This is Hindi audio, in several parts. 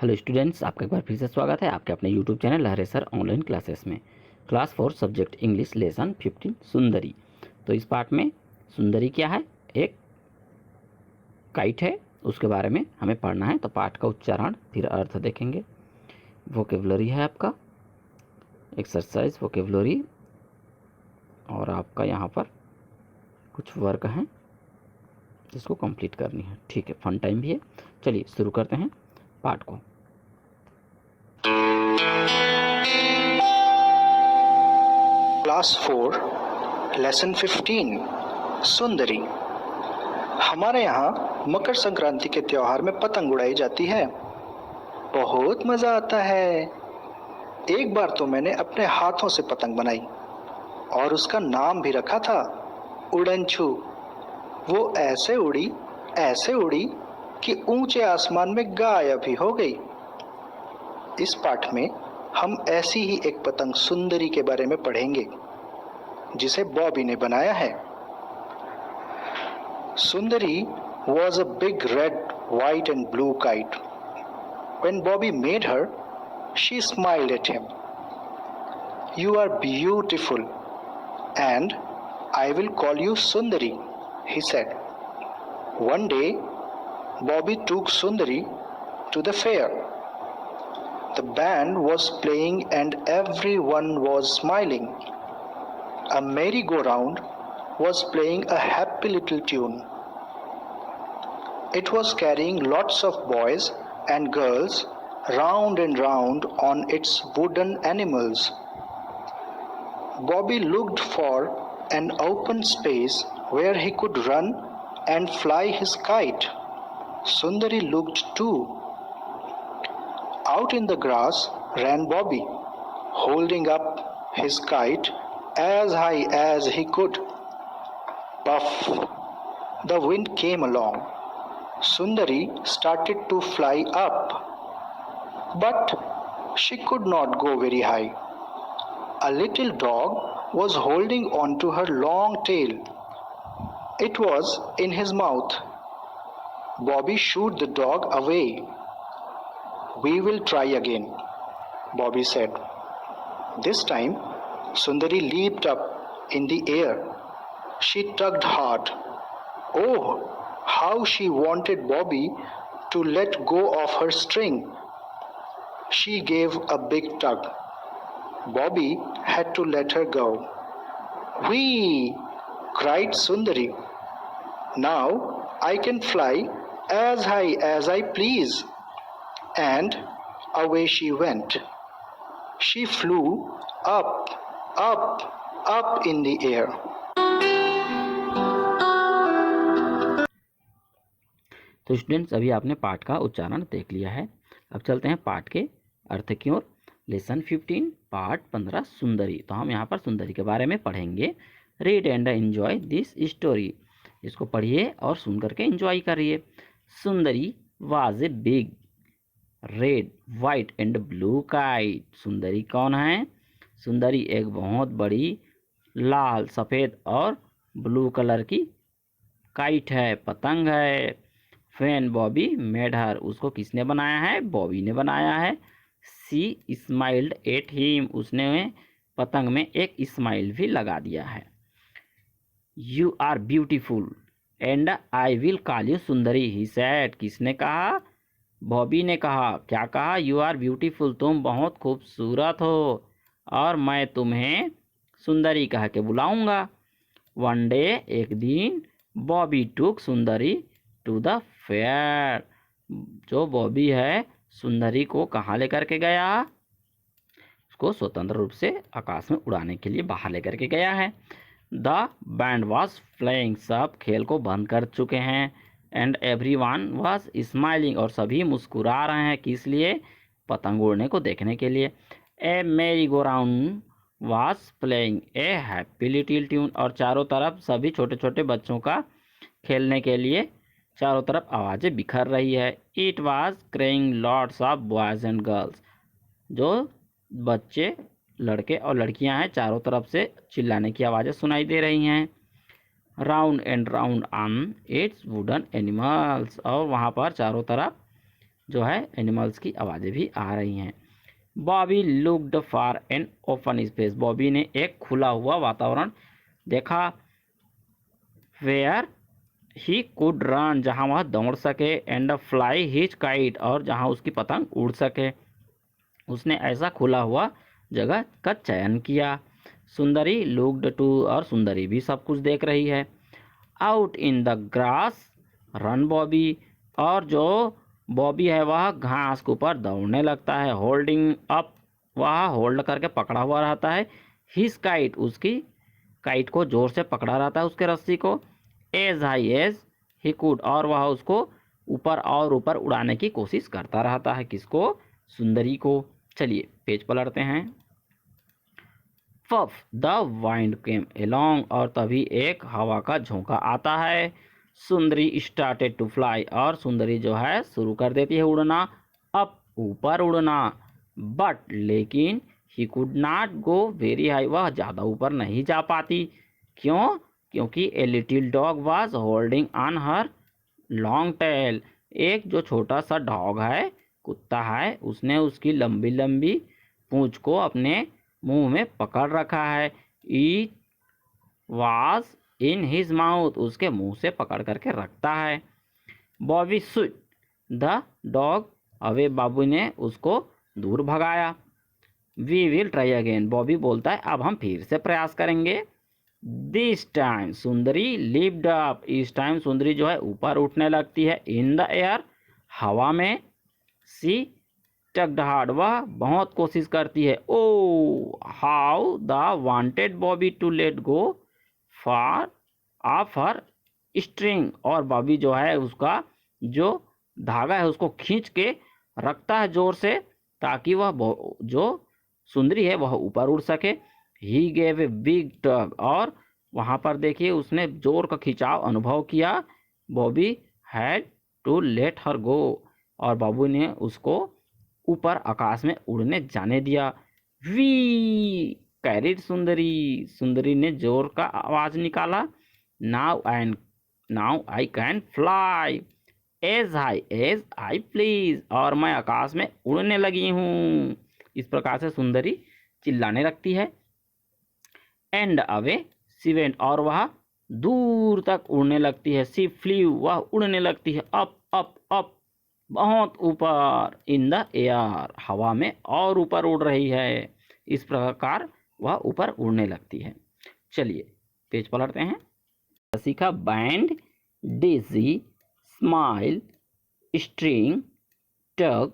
हेलो स्टूडेंट्स, आपका एक बार फिर से स्वागत है आपके अपने यूट्यूब चैनल लहरे सर ऑनलाइन क्लासेस में। क्लास 4 सब्जेक्ट इंग्लिश लेसन 15 सुंदरी। तो इस पार्ट में सुंदरी क्या है, एक काइट है, उसके बारे में हमें पढ़ना है। तो पाठ का उच्चारण फिर अर्थ देखेंगे। वोकेबलरी है आपका, एक्सरसाइज वोकेबलरी, और आपका यहाँ पर कुछ वर्क हैं जिसको कंप्लीट करनी है। ठीक है, फन टाइम भी है। चलिए शुरू करते हैं पाठ को। क्लास 4 लेसन 15 सुंदरी। हमारे यहाँ मकर संक्रांति के त्योहार में पतंग उड़ाई जाती है। बहुत मजा आता है। एक बार तो मैंने अपने हाथों से पतंग बनाई और उसका नाम भी रखा था उड़नछू। वो ऐसे उड़ी कि ऊंचे आसमान में गायब ही हो गई। इस पाठ में हम ऐसी ही एक पतंग सुंदरी के बारे में पढ़ेंगे जिसे बॉबी ने बनाया है। Sundari was a big red, white and blue kite. When Bobby made her, she smiled at him. "You are beautiful and I will call you Sundari," he said. One day, Bobby took Sundari to the fair. The band was playing and everyone was smiling. A merry-go-round was playing a happy little tune. It was carrying lots of boys and girls round and round on its wooden animals. Bobby looked for an open space where he could run and fly his kite. Sundari looked too. Out in the grass ran Bobby, holding up his kite as high as he could. Puff! The wind came along. Sundari started to fly up, but she could not go very high. A little dog was holding on to her long tail. It was in his mouth. Bobby shooed the dog away. "We will try again," Bobby said. This time, Sundari leaped up in the air. She tugged hard. Oh, how she wanted Bobby to let go of her string. She gave a big tug. Bobby had to let her go. "Whee!" cried Sundari. "Now I can fly as high as I please." And away she went. She flew up, up, up in the air. तो स्टूडेंट्स, अभी आपने पाठ का उच्चारण देख लिया है। अब चलते हैं पाठ के अर्थ की ओर। लेसन 15 पार्ट 15 सुंदरी। तो हम यहाँ पर सुंदरी के बारे में पढ़ेंगे। Read and enjoy this story. इसको पढ़िए और सुन करके एंजॉय करिए। सुंदरी was a big red white and blue kite. सुंदरी कौन है? सुंदरी एक बहुत बड़ी लाल सफ़ेद और ब्लू कलर की काइट है, पतंग है। Fan Bobby made her. उसको किसने बनाया है? बॉबी ने बनाया है। She smiled at him. उसने पतंग में एक स्माइल भी लगा दिया है। You are beautiful and I will call you Sundari he said. किसने कहा? बॉबी ने कहा। क्या कहा? यू आर ब्यूटीफुल, तुम बहुत खूबसूरत हो और मैं तुम्हें सुंदरी कह के बुलाऊंगा। वन डे एक दिन, बॉबी टुक सुंदरी टू द फेयर। जो बॉबी है सुंदरी को कहाँ लेकर के गया? उसको स्वतंत्र रूप से आकाश में उड़ाने के लिए बाहर लेकर के गया है। The band was playing. सब खेल को बंद कर चुके हैं। And everyone was smiling. और सभी मुस्कुरा रहे हैं। किस लिए? पतंग उड़ने को देखने के लिए। ए मेरी go round was playing a happy little tune. और चारों तरफ सभी छोटे छोटे बच्चों का खेलने के लिए चारों तरफ आवाज़ें बिखर रही है। It was crying lots of boys and girls. जो बच्चे लड़के और लड़कियां हैं चारों तरफ से चिल्लाने की आवाज़ें सुनाई दे रही हैं। Round and round on it's wooden animals. और वहाँ पर चारों तरफ जो है एनिमल्स की आवाज़ें भी आ रही हैं। Bobby looked for an open space, Bobby ने एक खुला हुआ वातावरण देखा। वेयर ही कुड रन, जहाँ वह दौड़ सके, एंड फ्लाई हिज काइट, और जहाँ उसकी पतंग उड़ सके। उसने ऐसा खुला हुआ जगह का चयन किया। सुंदरी लुक्ड टू, और सुंदरी भी सब कुछ देख रही है। Out in the grass run Bobby, और जो बॉबी है वह घास के ऊपर दौड़ने लगता है। होल्डिंग अप, वह होल्ड करके पकड़ा हुआ रहता है। हिज काइट, उसकी काइट को जोर से पकड़ा रहता है, उसके रस्सी को। As high as he could, और वह उसको ऊपर और ऊपर उड़ाने की कोशिश करता रहता है। किसको? सुंदरी को। चलिए पेज पलटते हैं। Puff the wind came along, और तभी एक हवा का झोंका आता है। सुंदरी स्टार्टेड टू फ्लाई, और सुंदरी जो है शुरू कर देती है उड़ना, अप, ऊपर उड़ना। बट लेकिन he could not go very high, वह ज़्यादा ऊपर नहीं जा पाती। क्यों? क्योंकि a little dog was holding on her long tail, एक जो छोटा सा डॉग है, कुत्ता है, उसने उसकी लंबी लंबी पूंछ को अपने मुंह में पकड़ रखा है। It was in his mouth, उसके मुंह से पकड़ करके रखता है। बॉबी स्विट द डॉग अवे, बाबू ने उसको दूर भगाया। We will try again, Bobby बोलता है अब हम फिर से प्रयास करेंगे। This time Sundari lift up, इस टाइम सुंदरी जो है ऊपर उठने लगती है। इन द एयर, हवा में। सी टक्ड हार्ड, वह बहुत कोशिश करती है। Oh how the wanted Bobby to let go for of her string, और बॉबी जो है उसका जो धागा है उसको खींच के रखता है जोर से, ताकि वह जो सुंदरी है वह ऊपर उड़ सके। ही गेव ए बिग टग, और वहां पर देखिए उसने जोर का खिंचाव अनुभव किया। Bobby had to let her go, और बाबू ने उसको ऊपर आकाश में उड़ने जाने दिया। वी कैरिड सुंदरी, सुंदरी ने जोर का आवाज निकाला। Now I can fly as high as I please, और मैं आकाश में उड़ने लगी हूँ। इस प्रकार से सुंदरी चिल्लाने लगती है। एंड अवे शी वेंट, और वह दूर तक उड़ने लगती है। शी फ्लीव, वह उड़ने लगती है। अप अप अप, बहुत ऊपर। इन द एयर, हवा में और ऊपर उड़ रही है। इस प्रकार वह ऊपर उड़ने लगती है। चलिए पेज पलटते हैं। सीखा बैंड, डेजी, स्माइल, स्ट्रिंग, टग,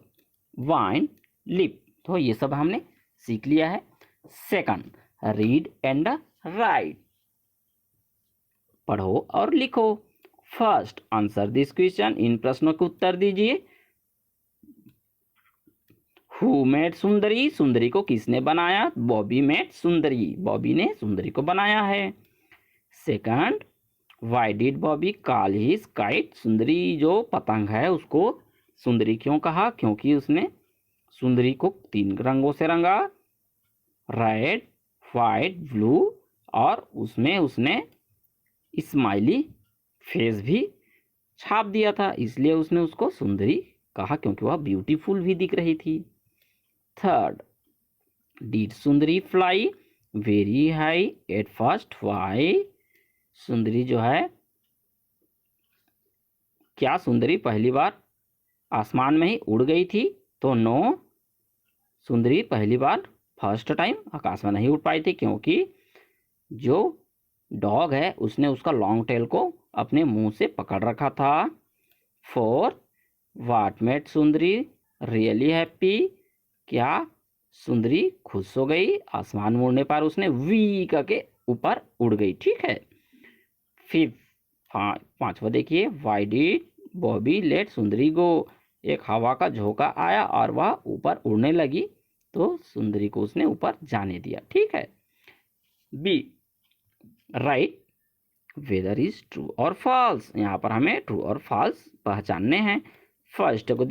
वाइन, लिप, तो ये सब हमने सीख लिया है। सेकंड, रीड एंड राइट, पढ़ो और लिखो। फर्स्ट, आंसर दिस क्वेश्चन, इन प्रश्नों के उत्तर दीजिए। हु मेड सुंदरी, सुंदरी को किसने बनाया? बॉबी मेड सुंदरी, बॉबी ने सुंदरी को बनाया है। Second, why did Bobby call his kite, सुंदरी जो पतंग है उसको सुंदरी क्यों कहा? क्योंकि उसने सुंदरी को 3 रंगों से रंगा, रेड, वाइट, ब्लू, और उसमें उसने स्माइली फेस भी छाप दिया था, इसलिए उसने उसको सुंदरी कहा, क्योंकि वह ब्यूटीफुल भी दिख रही थी। Third, did Sundari fly very high at first, why, Sundari जो है, क्या सुंदरी पहली बार आसमान में ही उड़ गई थी? तो नो, सुंदरी पहली बार फर्स्ट टाइम आकाश में नहीं उड़ पाई थी, क्योंकि जो डॉग है उसने उसका लॉन्ग टेल को अपने मुंह से पकड़ रखा था। Fourth, what made Sundari really happy, क्या सुंदरी खुश हो गई? आसमान में उड़ने पर उसने वी करके ऊपर उड़ गई। ठीक है। फिफ्थ, पांचवा देखिए, वाई डिड बॉबी लेट सुंदरी गो, एक हवा का झोंका आया और वह ऊपर उड़ने लगी, तो सुंदरी को उसने ऊपर जाने दिया। ठीक है। B, right whether is true और फॉल्स, यहाँ पर हमें ट्रू और फॉल्स पहचानने हैं। फर्स्ट को